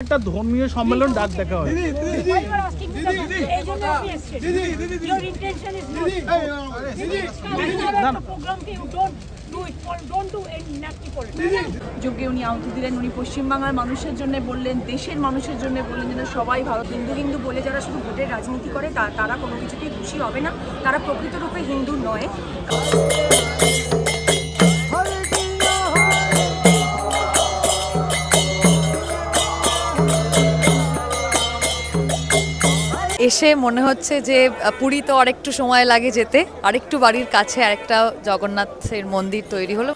একটা ধর্মীয় সম্মেলন ডাক দেখা হয়। যোগে উনি আহুতি দিলেন, উনি পশ্চিমবাংলার মানুষের জন্য বললেন, দেশের মানুষের জন্য বললেন যেন সবাই ভারত হিন্দু হিন্দু বলে যারা শুধু ভোটের রাজনীতি করে তারা কোনো কিছুতেই খুশি হবে না, তারা প্রকৃতরূপে হিন্দু নয়। এসে মনে হচ্ছে যে পুরী তো আরেকটু সময় লাগে যেতে, আরেকটু বাড়ির কাছে আরেকটা জগন্নাথের মন্দির তৈরি হলো।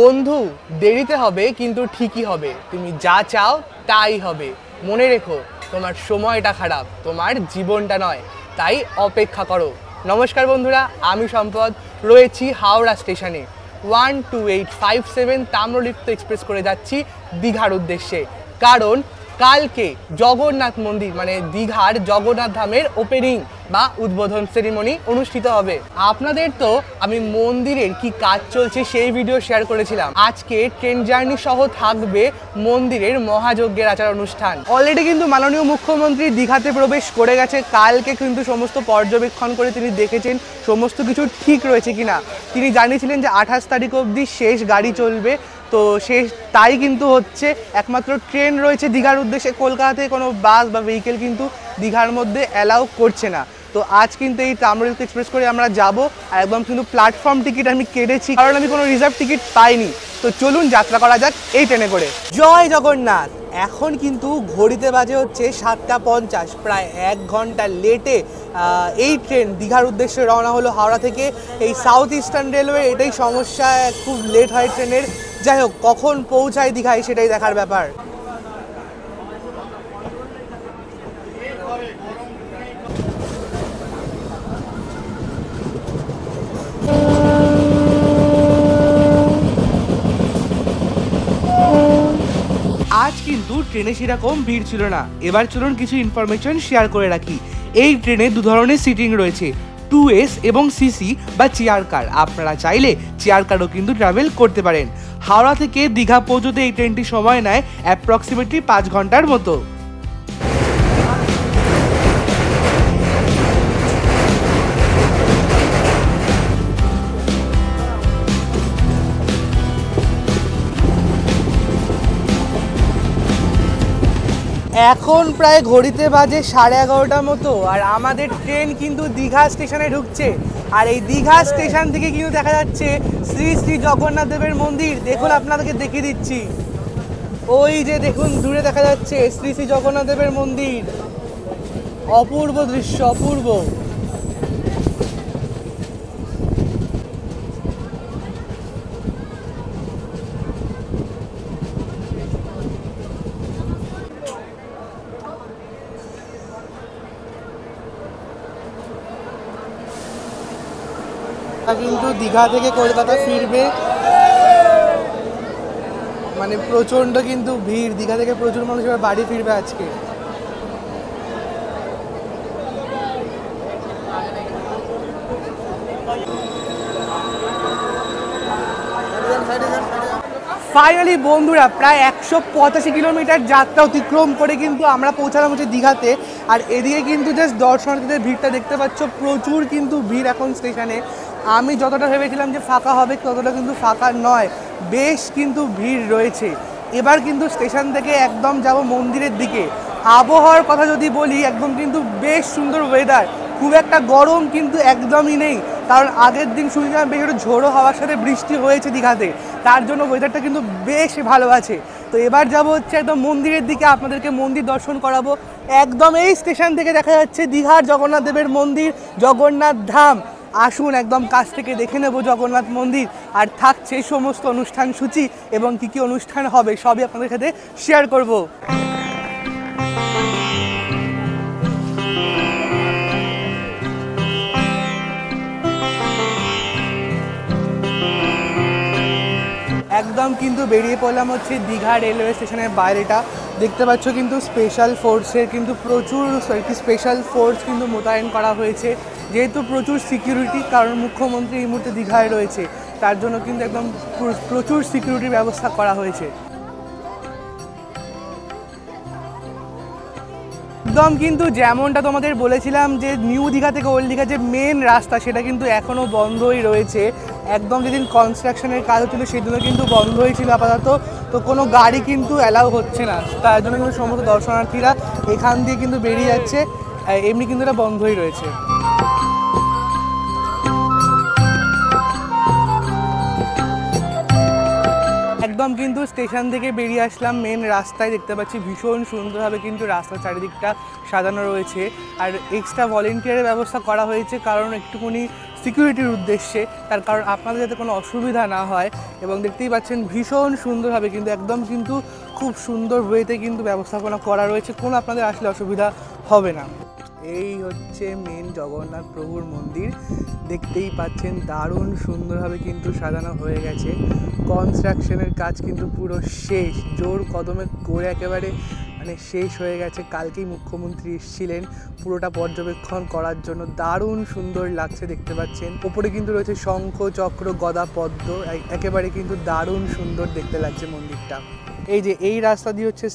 বন্ধু, দেরিতে হবে কিন্তু ঠিকই হবে, তুমি যা চাও তাই হবে। মনে রেখো, তোমার সময়টা খারাপ, তোমার জীবনটা নয়, তাই অপেক্ষা করো। নমস্কার বন্ধুরা, আমি সম্পদ, রয়েছি হাওড়া স্টেশনে। 12857 তাম্রলিপ্ত এক্সপ্রেস করে যাচ্ছি দীঘার উদ্দেশ্যে, কারণ কালকে জগন্নাথ মন্দির মানে দীঘার জগন্নাথ ধামের ওপেনিং বা উদ্বোধন সেরিমনি অনুষ্ঠিত হবে। আপনাদের তো আমি মন্দিরের কি কাজ চলছে সেই ভিডিও শেয়ার করেছিলাম। আজকে ট্রেন জার্নি সহ থাকবে মন্দিরের মহাযজ্ঞের আচার অনুষ্ঠান। অলরেডি কিন্তু মাননীয় মুখ্যমন্ত্রী দীঘাতে প্রবেশ করে গেছে। কালকে কিন্তু সমস্ত পর্যবেক্ষণ করে তিনি দেখেছেন সমস্ত কিছু ঠিক রয়েছে কিনা। তিনি জানিয়েছিলেন যে 28 তারিখ অবধি শেষ গাড়ি চলবে, তো শেষ তাই কিন্তু হচ্ছে। একমাত্র ট্রেন রয়েছে দীঘার উদ্দেশ্যে, কলকাতা থেকে কোনো বাস বা ভেহিকেল কিন্তু দীঘার মধ্যে অ্যালাউ করছে না। তো আজ কিন্তু এই তাম্রলিপ্ত এক্সপ্রেস করে আমরা যাব, আর একদম কিন্তু প্ল্যাটফর্ম টিকিট আমি কেটেছি, কারণ আমি কোনো রিজার্ভ টিকিট পাইনি। তো চলুন যাত্রা করা যাক এই ট্রেনে করে। জয় জগন্নাথ। এখন কিন্তু ঘড়িতে বাজে হচ্ছে 7:50, প্রায় 1 ঘন্টা লেটে এই ট্রেন দীঘার উদ্দেশ্যে রওনা হলো হাওড়া থেকে। এই সাউথ ইস্টার্ন রেলওয়ে এটাই সমস্যা, খুব লেট হয় ট্রেনের। যাই হোক, কখন পৌঁছায় দীঘায় সেটাই দেখার ব্যাপার। আজ কিন্তু ট্রেনে সেরকম ভিড় ছিল না। এবার চলুন কিছু ইনফরমেশন শেয়ার করে রাখি। এই ট্রেনে দু ধরনের সিটিং রয়েছে, 2S এবং সিসি বা চেয়ার কার। আপনারা চাইলে চেয়ার কারও কিন্তু ট্রাভেল করতে পারেন। হাওড়া থেকে দীঘা পৌঁছতে এই ট্রেনটি সময় নেয় অ্যাপ্রক্সিমেটলি 5 ঘন্টার মতো। এখন প্রায় ঘড়িতে বাজে 11:30 মতো, আর আমাদের ট্রেন কিন্তু দীঘা স্টেশনে ঢুকছে। আর এই দীঘা স্টেশন থেকে কিন্তু দেখা যাচ্ছে শ্রী শ্রী জগন্নাথ দেবের মন্দির। দেখুন, আপনাদেরকে দেখিয়ে দিচ্ছি, ওই যে দেখুন দূরে দেখা যাচ্ছে শ্রী শ্রী জগন্নাথ দেবের মন্দির। অপূর্ব দৃশ্য, অপূর্ব। কিন্তু দীঘা থেকে কলকাতা ফিরবে, মানে প্রচন্ড কিন্তু ভিড়। দীঘা থেকে প্রচুর মানুষ এবার বাড়ি ফিরবে আজকে। ফাইনালি বন্ধুরা, প্রায় 185 কিলোমিটার যাত্রা অতিক্রম করে কিন্তু আমরা পৌঁছালাম হচ্ছে দীঘাতে। আর এদিকে কিন্তু জাস্ট দর্শনার্থীদের ভিড়টা দেখতে পাচ্ছ, প্রচুর কিন্তু ভিড় এখন স্টেশনে। আমি যতটা ভেবেছিলাম যে ফাঁকা হবে, ততটা কিন্তু ফাঁকা নয়, বেশ কিন্তু ভিড় রয়েছে। এবার কিন্তু স্টেশন থেকে একদম যাব মন্দিরের দিকে। আবহাওয়ার কথা যদি বলি, একদম কিন্তু বেশ সুন্দর ওয়েদার, খুব একটা গরম কিন্তু একদমই নেই। কারণ আগের দিন শুনছিলাম বেশ একটু ঝোড়ো হওয়ার সাথে বৃষ্টি হয়েছে দীঘাতে, তার জন্য ওয়েদারটা কিন্তু বেশ ভালো আছে। তো এবার যাব হচ্ছে একদম মন্দিরের দিকে, আপনাদেরকে মন্দির দর্শন করাবো। একদম এই স্টেশন থেকে দেখা যাচ্ছে দীঘার জগন্নাথ দেবের মন্দির, জগন্নাথ ধাম। আসুন একদম কাছ থেকে দেখে নেব জগন্নাথ মন্দির। আর থাকছে সমস্ত অনুষ্ঠান সূচি এবং কী কী অনুষ্ঠান হবে সবই আপনাদের সাথে শেয়ার করব। একদম কিন্তু বেরিয়ে পড়লাম হচ্ছে দীঘা রেলওয়ে স্টেশনের বাইরেটা। দেখতে পাচ্ছ কিন্তু স্পেশাল ফোর্সের কিন্তু প্রচুর স্পেশাল ফোর্স কিন্তু মোতায়েন করা হয়েছে, যেহেতু প্রচুর সিকিউরিটি, কারণ মুখ্যমন্ত্রী এই মুহূর্তে দীঘায় রয়েছে, তার জন্য কিন্তু একদম প্রচুর সিকিউরিটির ব্যবস্থা করা হয়েছে। একদম কিন্তু যেমনটা তোমাদের বলেছিলাম যে নিউ দীঘা থেকে ওল্ড দীঘা যে মেন রাস্তা সেটা কিন্তু এখনও বন্ধই রয়েছে। একদম যেদিন কনস্ট্রাকশনের কাজ হচ্ছিল সেদিনও কিন্তু বন্ধই ছিল আপাতত, তো কোনো গাড়ি কিন্তু অ্যালাউ হচ্ছে না, তার জন্য কিন্তু সমস্ত দর্শনার্থীরা এখান দিয়ে কিন্তু বেরিয়ে যাচ্ছে, এমনি কিন্তু এটা বন্ধই রয়েছে। একদম কিন্তু স্টেশন থেকে বেরিয়ে আসলাম মেন রাস্তায়, দেখতে পাচ্ছি ভীষণ সুন্দরভাবে কিন্তু রাস্তার চারিদিকটা সাজানো রয়েছে, আর এক্সট্রা ভলেন্টিয়ারের ব্যবস্থা করা হয়েছে কারণ একটুখানি সিকিউরিটির উদ্দেশ্যে, তার কারণ আপনাদের যাতে কোনো অসুবিধা না হয়। এবং দেখতেই পাচ্ছেন ভীষণ সুন্দরভাবে কিন্তু একদম কিন্তু খুব সুন্দর ওয়েতে কিন্তু ব্যবস্থাপনা করা রয়েছে, কোনো আপনাদের আসলে অসুবিধা হবে না। এই হচ্ছে মেন জগন্নাথ প্রভুর মন্দির, দেখতেই পাচ্ছেন দারুণ সুন্দরভাবে কিন্তু সাজানো হয়ে গেছে। কনস্ট্রাকশনের কাজ কিন্তু পুরো শেষ, জোর কদমে করে একেবারে মানে শেষ হয়ে গেছে। কালকেই মুখ্যমন্ত্রী এসেছিলেন পুরোটা পর্যবেক্ষণ করার জন্য, দারুণ সুন্দর লাগছে দেখতে পাচ্ছেন। ওপরে কিন্তু রয়েছে শঙ্খ চক্র গদা পদ্ম, একেবারে কিন্তু দারুণ সুন্দর দেখতে লাগছে মন্দিরটা। এই যে এই রাস্তা দিয়ে হচ্ছে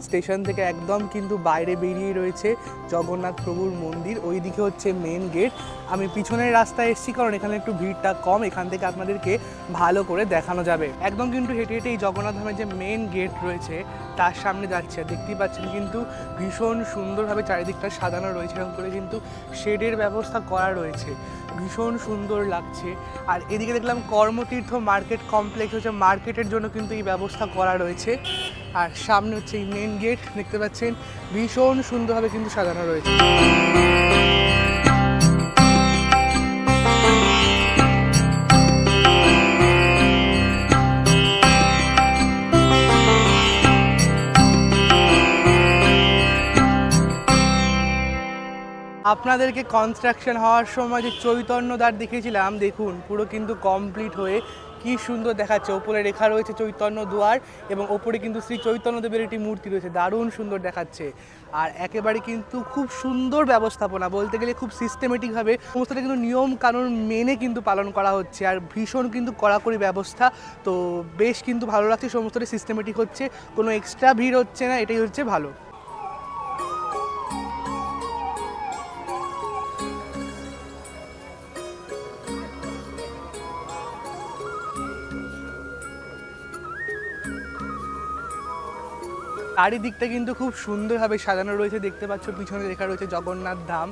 স্টেশন থেকে একদম কিন্তু বাইরে বেরিয়ে রয়েছে জগন্নাথ প্রভুর মন্দির, ওই দিকে হচ্ছে মেন গেট। আমি পিছনের রাস্তায় এসেছি কারণ এখানে একটু ভিড়টা কম, এখান থেকে আপনাদেরকে ভালো করে দেখানো যাবে। একদম কিন্তু হেঁটে হেঁটে এই জগন্নাথ ধামের যে মেন গেট রয়েছে তার সামনে যাচ্ছে, দেখতেই পাচ্ছেন কিন্তু ভীষণ সুন্দরভাবে চারিদিকটা সাজানো রয়েছে, এরকম করে কিন্তু শেডের ব্যবস্থা করা রয়েছে, ভীষণ সুন্দর লাগছে। আর এদিকে দেখলাম কর্মতীর্থ মার্কেট কমপ্লেক্স হচ্ছে, মার্কেটের জন্য কিন্তু এই ব্যবস্থা করা রয়েছে। আর সামনে হচ্ছে এই মেন গেট, দেখতে পাচ্ছেন ভীষণ সুন্দরভাবে কিন্তু সাজানো রয়েছে। আপনাদেরকে কনস্ট্রাকশন হওয়ার সময় যে চৈতন্য দ্বার দেখিয়েছিলাম, দেখুন পুরো কিন্তু কমপ্লিট হয়ে কি সুন্দর দেখাচ্ছে। ওপরে লেখা রয়েছে চৈতন্য দুয়ার এবং ওপরে কিন্তু শ্রী চৈতন্যদেবের একটি মূর্তি রয়েছে, দারুণ সুন্দর দেখাচ্ছে। আর একেবারে কিন্তু খুব সুন্দর ব্যবস্থাপনা, বলতে গেলে খুব সিস্টেমেটিকভাবে সমস্তটা কিন্তু নিয়ম কানুন মেনে কিন্তু পালন করা হচ্ছে, আর ভীষণ কিন্তু কড়াকড়ি ব্যবস্থা। তো বেশ কিন্তু ভালো লাগছে, সমস্তটা সিস্টেমেটিক হচ্ছে, কোনো এক্সট্রা ভিড় হচ্ছে না, এটাই হচ্ছে ভালো। চারিদিকটা কিন্তু খুব সুন্দরভাবে সাজানো রয়েছে, দেখতে পাচ্ছ পিছনে লেখা রয়েছে জগন্নাথ ধাম,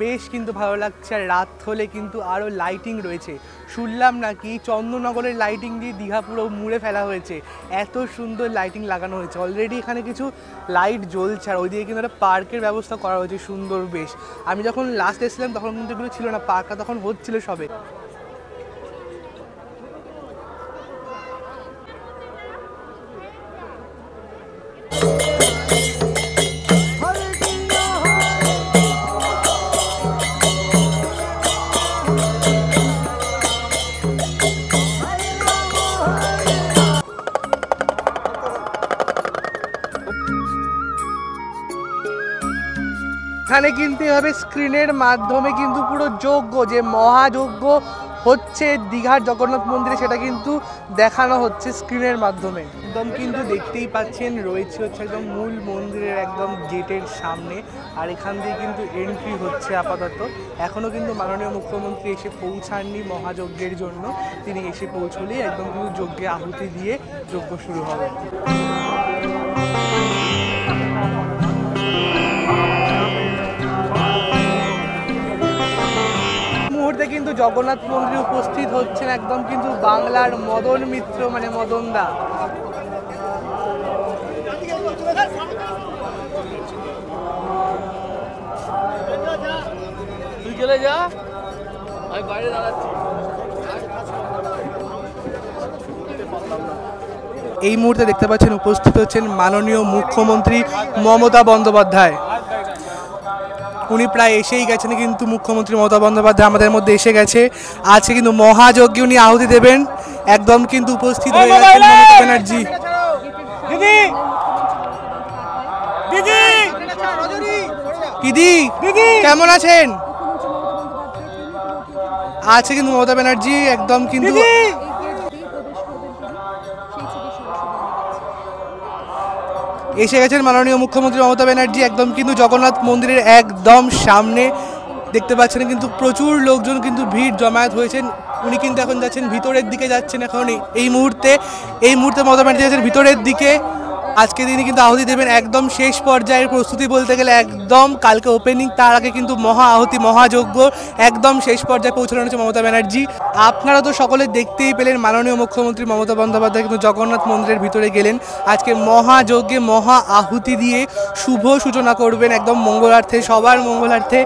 বেশ কিন্তু ভালো লাগছে। আর রাত হলে কিন্তু আরও লাইটিং রয়েছে, শুনলাম নাকি চন্দননগরের লাইটিং দিয়ে দীঘা পুরো মুড়ে ফেলা হয়েছে, এত সুন্দর লাইটিং লাগানো হয়েছে। অলরেডি এখানে কিছু লাইট জ্বলছে, আর ওইদিকে কিন্তু একটা পার্কের ব্যবস্থা করা হয়েছে সুন্দর বেশ। আমি যখন লাস্ট এসেছিলাম তখন কিন্তু এগুলো ছিল না, পার্কটা তখন হচ্ছিল সবে। এখানে কিন্তু এভাবে স্ক্রিনের মাধ্যমে কিন্তু পুরো যজ্ঞ, যে মহাযজ্ঞ হচ্ছে দীঘার জগন্নাথ মন্দিরে, সেটা কিন্তু দেখানো হচ্ছে স্ক্রিনের মাধ্যমে। একদম কিন্তু দেখতেই পাচ্ছেন রয়েছে হচ্ছে একদম মূল মন্দিরের একদম গেটের সামনে, আর এখান দিয়ে কিন্তু এন্ট্রি হচ্ছে আপাতত। এখনও কিন্তু মাননীয় মুখ্যমন্ত্রী এসে পৌঁছাননি মহাযজ্ঞের জন্য, তিনি এসে পৌঁছলেই একদম কিন্তু যজ্ঞে আহুতি দিয়ে যজ্ঞ শুরু হবে। মুহূর্তে কিন্তু জগন্নাথ মন্দিরে উপস্থিত হচ্ছেন একদম কিন্তু বাংলার মদন মিত্র, মানে মদন দা। তুই চলে যা, আমি বাইরে দাঁড়াচ্ছি। এই মুহূর্তে দেখতে পাচ্ছেন উপস্থিত হচ্ছেন মাননীয় মুখ্যমন্ত্রী মমতা বন্দ্যোপাধ্যায়। উনি প্রায় এসেই গেছেন, কিন্তু মুখ্যমন্ত্রী মমতা বন্দ্যোপাধ্যায় আমাদের মধ্যে এসে গেছে। আজকে কিন্তু মহাযজ্ঞে উনি আহুতি দেবেন, একদম কিন্তু উপস্থিত হয়ে গেছেন মমতা ব্যানার্জি। দিদি কেমন আছেন? আছে কিন্তু মমতা ব্যানার্জি একদম কিন্তু এসে গেছেন মাননীয় মুখ্যমন্ত্রী মমতা ব্যানার্জি একদম কিন্তু জগন্নাথ মন্দিরের একদম সামনে। দেখতে পাচ্ছেন কিন্তু প্রচুর লোকজন কিন্তু ভিড় জমায়েত হয়েছেন। উনি কিন্তু এখন যাচ্ছেন ভিতরের দিকে, যাচ্ছেন এখন এই মুহূর্তে মমতা ব্যানার্জি যাচ্ছেন ভিতরের দিকে। আজকে তিনি কিন্তু আহুতি দেবেন একদম শেষ পর্যায়ের প্রস্তুতি বলতে গেলে একদম কালকে ওপেনিং, তার আগে কিন্তু মহা আহুতি মহাযজ্ঞ একদম শেষ পর্যায়ে পৌঁছানো হচ্ছে মমতা ব্যানার্জি। আপনারা তো সকলে দেখতেই পেলেন মাননীয় মুখ্যমন্ত্রী মমতা বন্দ্যোপাধ্যায় কিন্তু জগন্নাথ মন্দিরের ভিতরে গেলেন। আজকে মহাযজ্ঞে মহা আহুতি দিয়ে শুভ সূচনা করবেন একদম মঙ্গলার্থে, সবার মঙ্গলার্থে।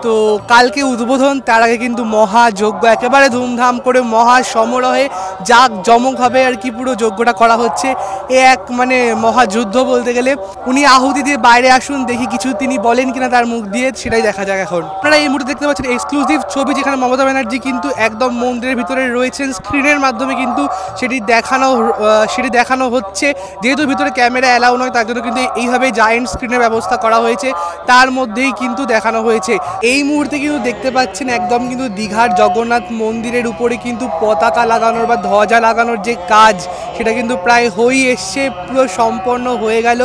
তো কালকে উদ্বোধন, তার আগে কিন্তু মহাযজ্ঞ একেবারে ধুমধাম করে মহা সমারোহে জাঁকজমকভাবে আর কি পুরো যজ্ঞটা করা হচ্ছে। এ এক মানে মহাযুদ্ধ বলতে গেলে। উনি আহুতি দিয়ে বাইরে আসুন, দেখি কিছু তিনি বলেন কিনা তার মুখ দিয়ে, সেটাই দেখা যাক এখন। আপনারা এই মুহূর্তে দেখতে পাচ্ছেন এক্সক্লুসিভ ছবি, যেখানে মমতা ব্যানার্জি কিন্তু একদম মন্দিরের ভিতরে রয়েছেন। স্ক্রিনের মাধ্যমে কিন্তু সেটি দেখানো হচ্ছে। যেহেতু ভিতরে ক্যামেরা অ্যালাউ নয়, তার জন্য কিন্তু এইভাবে জায়েন্ট স্ক্রিনের ব্যবস্থা করা হয়েছে, তার মধ্যেই কিন্তু দেখানো হয়েছে। এই মুহূর্তে কিন্তু দেখতে পাচ্ছেন একদম কিন্তু দীঘার জগন্নাথ মন্দিরের উপরে কিন্তু পতাকা লাগানোর বা ধ্বজা লাগানোর যে কাজ, সেটা কিন্তু প্রায় হয়ে এসছে, পুরো সম্পন্ন হয়ে গেল।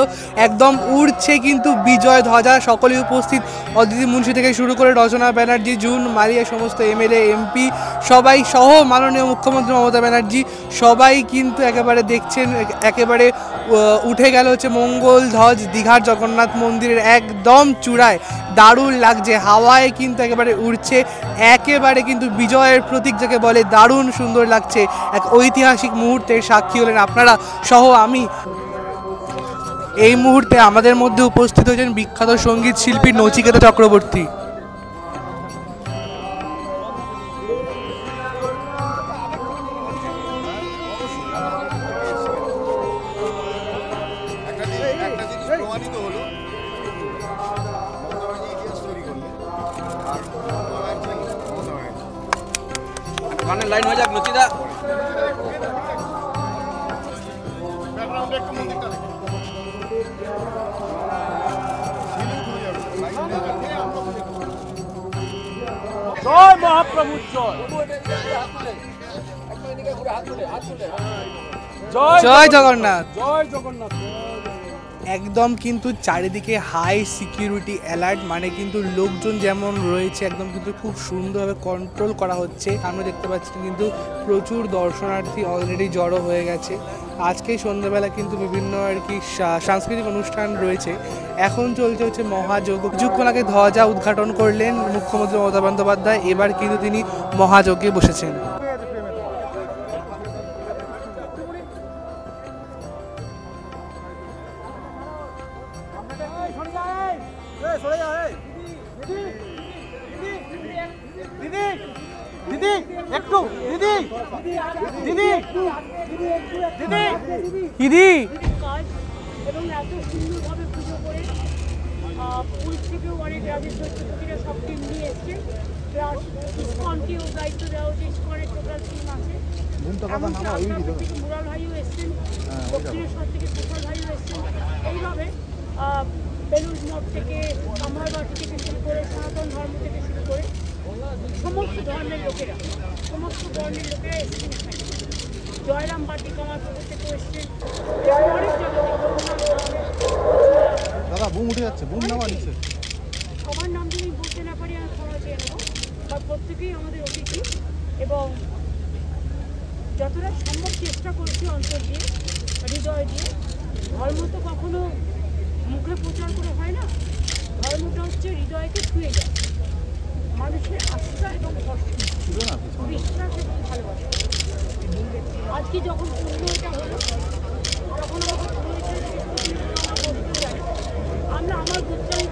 একদম উড়ছে কিন্তু বিজয় ধ্বজা। সকলেই উপস্থিত, অদিতি মুন্সি থেকে শুরু করে রচনা ব্যানার্জি, জুন মারিয়া, সমস্ত এমএলএ এমপি সবাই সহ মাননীয় মুখ্যমন্ত্রী মমতা ব্যানার্জি সবাই কিন্তু একেবারে দেখছেন, একেবারে উঠে গেল হচ্ছে মঙ্গল ধ্বজ দীঘার জগন্নাথ মন্দিরের একদম চূড়ায়। দারুণ লাগছে, হাওয়ায় কিন্তু একেবারে উড়ছে, একেবারে কিন্তু বিজয়ের প্রতীক যাকে বলে, দারুণ সুন্দর লাগছে। এক ঐতিহাসিক মুহূর্তের সাক্ষী হলেন আপনারা সহ আমি। এই মুহূর্তে আমাদের মধ্যে উপস্থিত হয়েছেন বিখ্যাত সঙ্গীত শিল্পী নচিকেতা চক্রবর্তী। লাইন হয়ে যাক নচিদা। জয় মহাপ্রভু, জয় জগন্নাথ, জয় জগন্নাথ। একদম কিন্তু চারিদিকে হাই সিকিউরিটি অ্যালার্ট, মানে কিন্তু লোকজন যেমন রয়েছে একদম কিন্তু খুব সুন্দরভাবে কন্ট্রোল করা হচ্ছে। আমরা দেখতে পাচ্ছি কিন্তু প্রচুর দর্শনার্থী অলরেডি জড়ো হয়ে গেছে। আজকেই সন্ধ্যাবেলা কিন্তু বিভিন্ন আর কি সাংস্কৃতিক অনুষ্ঠান রয়েছে। এখন চলছে হচ্ছে মহাযজ্ঞ। কিছুক্ষণ আগে ধ্বজা উদ্ঘাটন করলেন মুখ্যমন্ত্রী মমতা বন্দ্যোপাধ্যায়, এবার কিন্তু তিনি মহাযজ্ঞে বসেছেন। দিদি একটু দিদি দিদি দিদি কাজ এবং এত সুন্দরভাবে পুজো করে পুরী থেকেও অনেক রাজ্যের সত্যিরা সব টিম নিয়ে এসছে। প্লাস ইসকনকেও দায়িত্ব দেওয়া হচ্ছে, ইসকনের টোটাল টিম আছে। থেকে মুরাল ভাইও এসছেন, দক্ষিণেশ্বর থেকে প্রসাদ ভাইও এসছেন। এইভাবে বেলুড় মঠ থেকে, কামারবাটি থেকে শুরু করে, সনাতন ধর্ম থেকে শুরু করে সমস্ত ধর্মের লোকেরা, সমস্ত বর্ণের লোকেরা এসছেন এখানে। জয়রাম বাটি কামারপুকুর থেকে এসছেন, অনেক জায়গা দাদা বুম উঠে যাচ্ছে, বুম নামা নিচ্ছে। সবার নাম যদি বলতে না পারি আমি ক্ষমা চেয়ে নেব, বা প্রত্যেকেই আমাদের অতিথি এবং যতটা সম্ভব চেষ্টা করছি অন্তর দিয়ে, হৃদয় দিয়ে। ধর্ম তো কখনো মুখে প্রচার করে হয় না, ধর্মটা হচ্ছে হৃদয়কে ছুঁয়ে যায়, মানুষের আস্থা এবং বিশ্বাস এবং ভালোবাসা। আজকে যখন পুণ্যটা হলো, তখন আমরা আমার গোত্রাই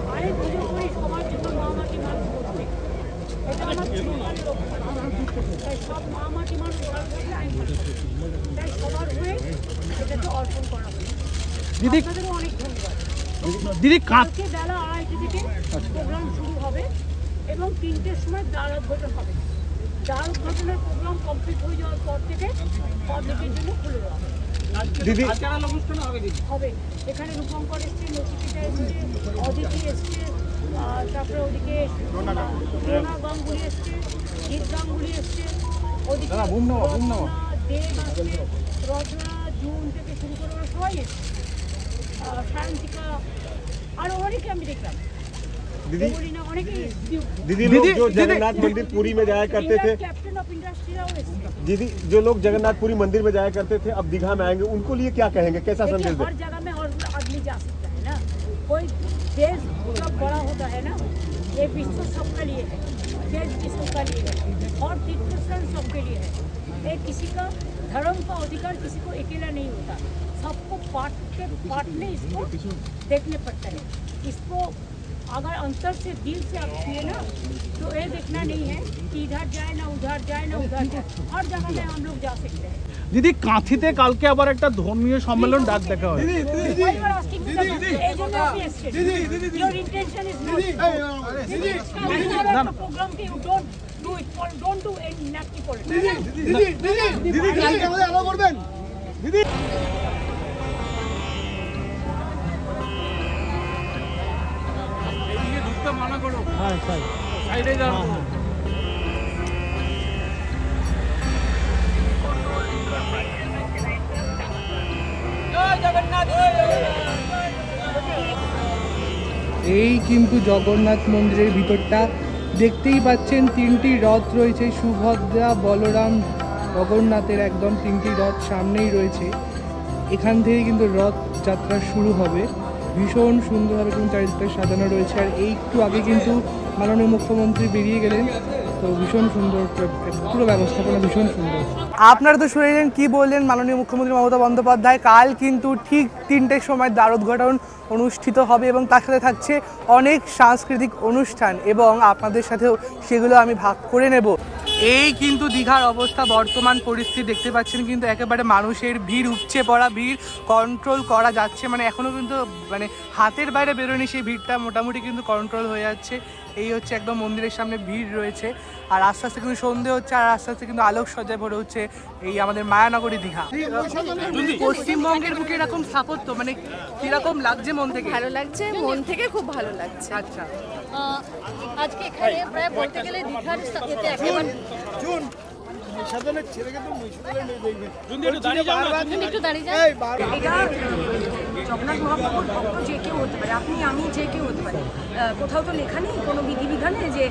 মায়ের পুজো করি, সবার জন্য মা মাটি মানুষ করতে, এটা আমার জীবনের লক্ষ্য। তাই সব মা মাটি মানুষ ভালো থাকলে আমি ভালো থাকি, তাই সবার হয়ে এটাকে অর্পণ করা হয়। দিদি আপনাদেরও অনেক ধন্যবাদ। দিদি কালকে বেলা 2:30 থেকে প্রোগ্রাম শুরু হবে এবং 3টের সময় দ্বার উদ্বোধন হবে। দ্বার উদ্ঘাটনের প্রোগ্রাম কমপ্লিট হয়ে যাওয়ার পর থেকে পাবলিকের জন্য খুলে দেওয়া হবে। দিদি হবে এখানে রূপঙ্কর এসছে, নচিকেতা এসছে, অদিতি এসছে, তারপরে ওদিকে রোনা গাঙ্গুলি এসছে, গীত গাঙ্গুলি এসছে, ওদিকে দেব আসছে, রচনা জুন থেকে শুরু করে ওরা সবাই এসছে, সায়ন্তিকা আরো অনেকে আমি দেখলাম। दीदी लोग जो जगन्नाथ मंदिर पुरी में जाया करते थे, कैप्टन ऑफ इंडस्ट्री दीदी जो लोग जगन्नाथपुरी मंदिर में जाया करते थे अब दीघा में आएंगे, उनको लिए क्या कहेंगे, कैसा संदेश दें? हर जगह में और आदमी जा सकता है ना, कोई देश जब बड़ा होता है ना, ये विश्व सबके लिए है, देश सबका लिए है और तीर्थ स्थल सबके लिए है। ये किसी का धर्म का अधिकार किसी को अकेला नहीं होता, सबको पार्टने इसको देखने पड़ता है। इसको अगर अंतर से दिल से आप छुए ना तो ये देखना नहीं है कि इधर जाए ना उधर जाए ना उधर जाए, हर जगह में हम लोग जा सकते हैं। দিদি কাঁথিতে কালকে আবার একটা ধর্মীয় সম্মেলন ডাক দেখা হয়। program you don't do it, don't do any nasty politics. মানা করো, হ্যাঁ স্যার সাইডে যাও। এই কিন্তু জগন্নাথ মন্দিরের ভিতরটা দেখতেই পাচ্ছেন, তিনটি রথ রয়েছে, সুভদ্রা, বলরাম, জগন্নাথের একদম তিনটি রথ সামনেই রয়েছে। এখান থেকে কিন্তু রথ যাত্রা শুরু হবে। ভীষণ সুন্দরভাবে কিন্তু চারিদিকটা সাজানো রয়েছে। আর এই একটু আগে কিন্তু মাননীয় মুখ্যমন্ত্রী বেরিয়ে গেলেন, তো ভীষণ সুন্দর, পুরো ব্যবস্থাপনা ভীষণ সুন্দর। আপনারা তো শুনলেন কি বললেন মাননীয় মুখ্যমন্ত্রী মমতা বন্দ্যোপাধ্যায়। কাল কিন্তু ঠিক 3টের সময় দ্বারোদ্ঘাটন অনুষ্ঠিত হবে এবং তার সাথে থাকছে অনেক সাংস্কৃতিক অনুষ্ঠান এবং আপনাদের সাথেও সেগুলো আমি ভাগ করে নেব। এই কিন্তু দীঘার অবস্থা, বর্তমান পরিস্থিতি দেখতে পাচ্ছেন, কিন্তু একেবারে মানুষের ভিড়, উপচে পড়া ভিড়, কন্ট্রোল করা যাচ্ছে, মানে এখনও কিন্তু মানে হাতের বাইরে বেরোয়নি সেই ভিড়টা, মোটামুটি কিন্তু কন্ট্রোল হয়ে যাচ্ছে। এই হচ্ছে একদম মন্দিরের সামনে ভিড় রয়েছে, আর আস্তে আস্তে কিন্তু সন্ধে হচ্ছে, আর আস্তে আস্তে কিন্তু আলোকসজ্জায় ভরে হচ্ছে এই আমাদের মায়ানগরী দীঘা। পশ্চিমবঙ্গের বুকে এরকম স্থাপত্য মানে কিরকম লাগছে মন থেকে? ভালো লাগছে, মন থেকে খুব ভালো লাগছে। আচ্ছা, আজকে এখানে প্রায় বলতে গেলে দীঘার এতে একেবারে এটা জগন্নাথ মহাপ্রভুর ভক্ত যে কেউ হতে পারে, আপনি আমি যে কেউ হতে পারে। কোথাও তো লেখা নেই কোনো বিধিবিধানে যে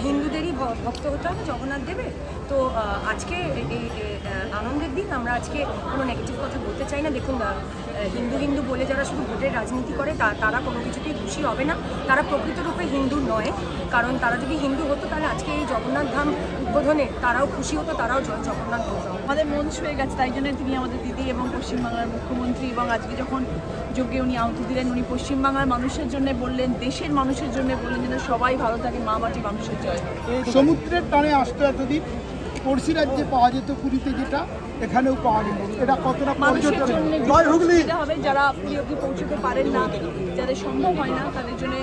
হিন্দুদেরই ভক্ত হতে হবে জগন্নাথ দেবের। তো আজকে এই আনন্দের দিন, আমরা আজকে কোনো নেগেটিভ কথা বলতে চাই না। দেখুন, হিন্দু বলে যারা শুধু ভোটের রাজনীতি করে তারা কোনো কিছুতেই খুশি হবে না, তারা প্রকৃতরূপে হিন্দু নয়। কারণ তারা যদি হিন্দু হতো তাহলে আজকে এই জগন্নাথ ধাম উদ্বোধনে তারাও খুশি হতো, তারাও জয় জগন্নাথ বলতো। আমাদের মন ছুঁয়ে গেছে, তাই জন্য তিনি আমাদের দিদি এবং পশ্চিমবাংলার মুখ্যমন্ত্রী, এবং আজকে যখন যোগ্যে উনি আহুতি দিলেন, উনি পশ্চিমবাংলার মানুষের জন্য বললেন, দেশের মানুষের জন্য বললেন যেন সবাই ভালো থাকে, মা মাটি মানুষের জয়। সমুদ্রের টানে আসতো এতদিন, পড়শি রাজ্যে পাওয়া যেত পুরীতে, যেটা এখানেও পাওয়া গেল। এটা কতটা মানুষের জন্য হবে, যারা পুরী অবধি পৌঁছতে পারেন না, যাদের সম্ভব হয় না, তাদের জন্য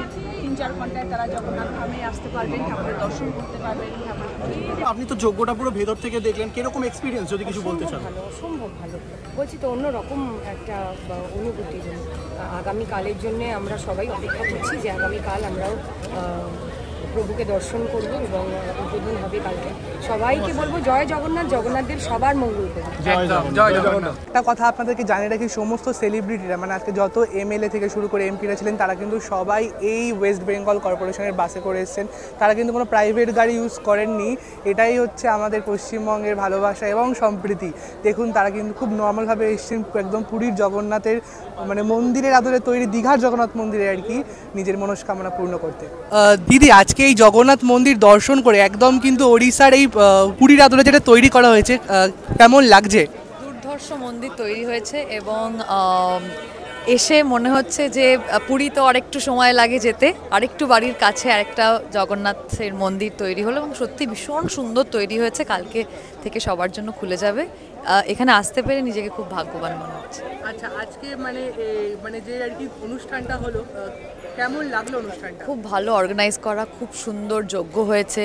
3-4 ঘন্টায় তারা জগন্নাথ ধামে আসতে পারবেন, ঠাকুরের দর্শন করতে পারবেন। আপনি তো যোগ্যটা পুরো ভেতর থেকে দেখলেন, কিরকম এক্সপিরিয়েন্স যদি কিছু বলতে চান? ভালো, অসম্ভব ভালো। বলছি তো অন্যরকম একটা অনুভূতি। আগামীকালের জন্য আমরা সবাই অপেক্ষা করছি যে আগামীকাল আমরাও প্রভুকে দর্শন করব এবং উদ্বোধন হবে কালকে। সবাইকে বলবো জয় জগন্নাথ, জগন্নাথদেব সবার মঙ্গল করুন। একটা কথা আপনাদেরকে জানিয়ে রাখি, সমস্ত সেলিব্রিটিরা মানে আজকে যত এমএলএ থেকে শুরু করে এমপিরা ছিলেন তারা কিন্তু সবাই এই ওয়েস্ট বেঙ্গল কর্পোরেশনের বাসে করে এসেছেন। তারা কিন্তু কোনো প্রাইভেট গাড়ি ইউজ করেননি। এটাই হচ্ছে আমাদের পশ্চিমবঙ্গের ভালোবাসা এবং সম্প্রীতি। দেখুন, তারা কিন্তু খুব নর্মালভাবে এসেছেন, একদম পুরীর জগন্নাথের মানে মন্দিরের আদলে তৈরি, দীঘার জগন্নাথ মন্দিরে আর কি, নিজের মনস্কামনা পূর্ণ করতে। দিদি, আজকে এই জগন্নাথ মন্দির দর্শন করে একদম কিন্তু ওড়িশার এই পুরীর আদলে যেটা তৈরি করা হয়েছে, কেমন লাগছে? দুর্ধর্ষ মন্দির তৈরি হয়েছে এবং এসে মনে হচ্ছে যে পুরী তো আরেকটু সময় লাগে যেতে, আরেকটু বাড়ির কাছে আরেকটা জগন্নাথের মন্দির তৈরি হলো এবং সত্যি ভীষণ সুন্দর তৈরি হয়েছে, কালকে থেকে সবার জন্য খুলে যাবে। এখানে আসতে পেরে নিজেকে খুব ভাগ্যবান মনে হচ্ছে। আচ্ছা, আজকে মানে যে আর কি অনুষ্ঠানটা হলো, কেমন লাগলো অনুষ্ঠানটা? খুব ভালো অর্গানাইজ করা, খুব সুন্দর যজ্ঞ হয়েছে,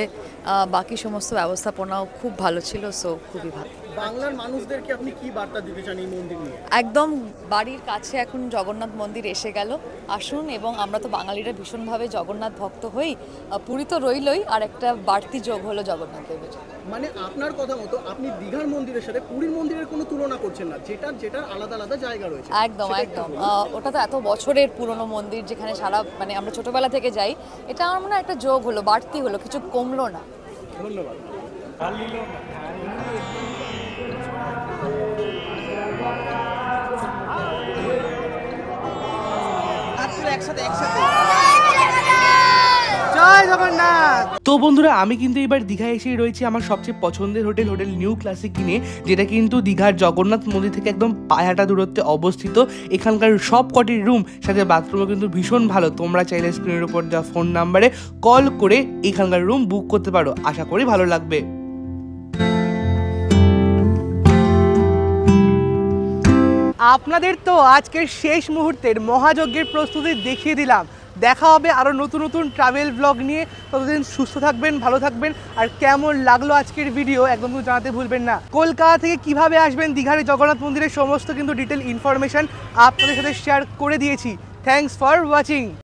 বাকি সমস্ত ব্যবস্থাপনাও খুব ভালো ছিল, সো খুবই ভালো। বাংলার মানুষদেরকে আপনি কি বার্তা দিতে চান এই মন্দির নিয়ে? একদম বাড়ির কাছে এখন জগন্নাথ মন্দির এসে গেল, আসুন। এবং আমরা তো বাঙালিরা ভীষণভাবে জগন্নাথ ভক্ত হই, পুরী তো রইলই, আর একটা বাড়তি যোগ হলো জগন্নাথ দেবের। মানে আপনার কথা মতো আপনি দীঘার মন্দিরের সাথে পুরীর মন্দিরের কোনো তুলনা করছেন না, যেটা আলাদা আলাদা জায়গা রয়েছে। একদম একদম, ওটা তো এত বছরের পুরনো মন্দির, যেখানে সারা মানে আমরা ছোটবেলা থেকে যাই, এটা আমার মনে হয় একটা যোগ হলো, বাড়তি হলো, কিছু কমলো না। ধন্যবাদ। জয় জগন্নাথ। তো বন্ধুরা, আমি কিন্তু এবার দীঘায় এসেই রয়েছি আমার সবচেয়ে পছন্দের হোটেল নিউ ক্লাসিক কিনে, যেটা কিন্তু দীঘার জগন্নাথ মন্দির থেকে একদম পায়ে হাঁটা দূরত্বে অবস্থিত। এখানকার সব কটি রুম সাথে বাথরুমও কিন্তু ভীষণ ভালো। তোমরা চাইলে স্ক্রিনের উপর দেওয়া ফোন নাম্বারে কল করে এখানকার রুম বুক করতে পারো, আশা করি ভালো লাগবে। আপনাদের তো আজকের শেষ মুহূর্তের মহাযজ্ঞের প্রস্তুতি দেখিয়ে দিলাম। দেখা হবে আরও নতুন নতুন ট্রাভেল ব্লগ নিয়ে। ততদিন সুস্থ থাকবেন, ভালো থাকবেন। আর কেমন লাগলো আজকের ভিডিও একদম জানাতে ভুলবেন না। কলকাতা থেকে কিভাবে আসবেন দীঘার জগন্নাথ মন্দিরের সমস্ত কিন্তু ডিটেল ইনফরমেশন আপনাদের সাথে শেয়ার করে দিয়েছি। Thanks for watching.